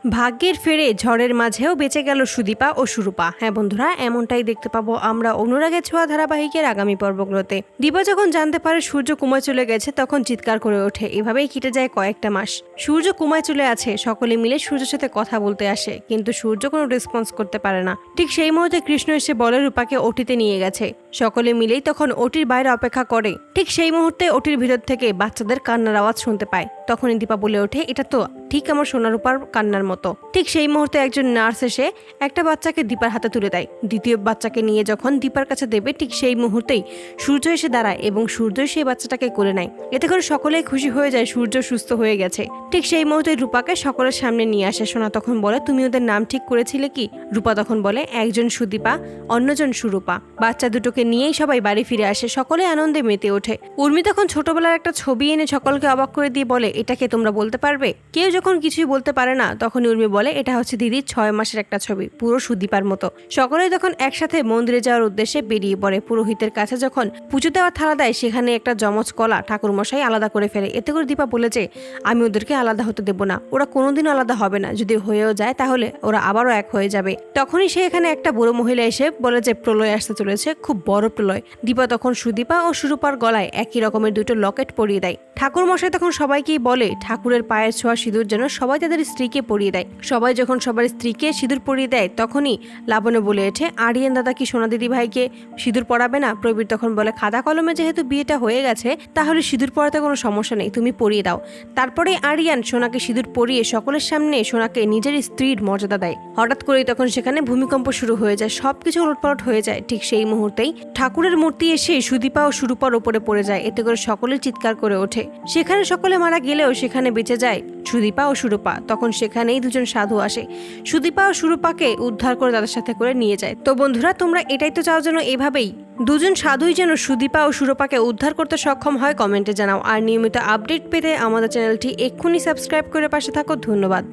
ভাগ্যের ফেরে ঝড়ের মাঝেও বেঁচে গেল সুদীপা ও সুরূপা। হ্যাঁ বন্ধুরা, এমনটাই দেখতে পাবো আমরা অনুরাগের ছোঁয়া ধারাবাহিকের আগামী পর্বগুলোতে। দীপা যখন জানতে পারে সূর্য কুমায় চলে গেছে তখন চিৎকার করে ওঠে। এভাবেই কেটে যায় কয়েকটা মাস। সূর্য কুমায় চলে আছে, সকলে মিলে সূর্যের সাথে কথা বলতে আসে, কিন্তু সূর্য কোনো রেসপন্স করতে পারে না। ঠিক সেই মুহূর্তে কৃষ্ণ এসে বলে রূপাকে ওটিতে নিয়ে গেছে। সকলে মিলেই তখন ওটির বাইরে অপেক্ষা করে। ঠিক সেই মুহূর্তে ওটির ভিতর থেকে বাচ্চাদের কান্নার আওয়াজ শুনতে পায়। তখনই দীপা বলে ওঠে, এটা তো ঠিক আমার সোনা রূপার কান্নার মতো। ঠিক সেই মুহূর্তে একজন নার্স এসে একটা বাচ্চাকে দীপার হাতে তুলে দেয়। দ্বিতীয় বাচ্চাকে নিয়ে যখন দীপার কাছে দেবে, ঠিক সেই মুহূর্তেই সূর্য এসে দাঁড়ায় এবং সূর্য সেই বাচ্চাটাকে কোলে নেয়। এতে করে সকলেই খুশি হয়ে যায়, সূর্য সুস্থ হয়ে গেছে। ঠিক সেই মুহূর্তে রূপাকে সকলের সামনে নিয়ে আসে। সোনা তখন বলে, তুমি ওদের নাম ঠিক করেছিলে কি? রূপা তখন বলে, একজন সুদীপা, অন্যজন সুরূপা। বাচ্চা দুটোকে নিয়েই সবাই বাড়ি ফিরে আসে, সকলে আনন্দে মেতে ওঠে। উর্মি তখন ছোটবেলার একটা ছবি এনে সকলকে অবাক করে দিয়ে বলে, এটাকে তোমরা বলতে পারবে? কেউ যখন কিছুই বলতে পারে না তখন উর্মি বলে, এটা হচ্ছে দিদির 6 মাসের একটা ছবি, পুরো সুদীপার মতো। সকলেই তখন একসাথে মন্দিরে যাওয়ার উদ্দেশ্যে বেরিয়ে পড়ে। পুরোহিতের কাছে যখন পুজো দেওয়ার থালা দেয়, সেখানে একটা যমজ কলা ঠাকুরমশাই আলাদা করে ফেলে। এতে করে দীপা বলেছে, আমি ওদেরকে আলাদা হতে দেব না, ওরা কোনোদিনও আলাদা হবে না, যদি হয়েও যায় তাহলে ওরা আবারও এক হয়ে যাবে। তখনই সে এখানে একটা বুড়ো মহিলা এসে বলে যে প্রলয় আসতে চলেছে, খুব বড় প্রলয়। দীপা তখন সুদীপা ও সুরূপার গলায় একই রকমের দুটো লকেট পরিয়ে দেয়। ঠাকুরমশাই তখন সবাইকেই বলে, ঠাকুরের পায়ের ছোঁয়া সিঁদুর যেন সবাই তাদের স্ত্রীকে পরিয়ে দেয়। সবাই যখন সবার স্ত্রীকে সিঁদুর পরিয়ে দেয়, তখনই লাবণ্য বলে ওঠে, আরিয়ান দাদা কি সোনা দিদি ভাইকে সিঁদুর পরাবে না? প্রবীর তখন বলে, খাতা কলমে যেহেতু বিয়েটা হয়ে গেছে তাহলে সিঁদুর পরাতে কোনো সমস্যা নেই, তুমি পরিয়ে দাও। তারপরে আরিয়ান সোনাকে সিঁদুর পরিয়ে সকলের সামনে সোনাকে নিজের স্ত্রীর মর্যাদা দেয়। হঠাৎ করেই তখন সেখানে ভূমিকম্প শুরু হয়ে যায়, সবকিছু উলটপালট হয়ে যায়। ঠিক সেই মুহূর্তেই ঠাকুরের মূর্তি এসে সুদীপা ও সুরূপার ওপরে পড়ে যায়। এতে করে সকলে চিৎকার করে ওঠে। সেখানে সকলে মারা গেলেও সেখানে বেঁচে যায় সুদীপা ও সুরূপা। তখন সেখানেই দুজন সাধু আসে, সুদীপা ও সুরূপাকে উদ্ধার করে তাদের সাথে করে নিয়ে যায়। তো বন্ধুরা, তোমরা এটাই তো চাও যেন এভাবেই দুজন সাধুই যেন সুদীপা ও সুরূপাকে উদ্ধার করতে সক্ষম হয়? কমেন্টে জানাও। আর নিয়মিত আপডেট পেতে আমাদের চ্যানেলটি এক্ষুনি সাবস্ক্রাইব করে পাশে থাকো। ধন্যবাদ।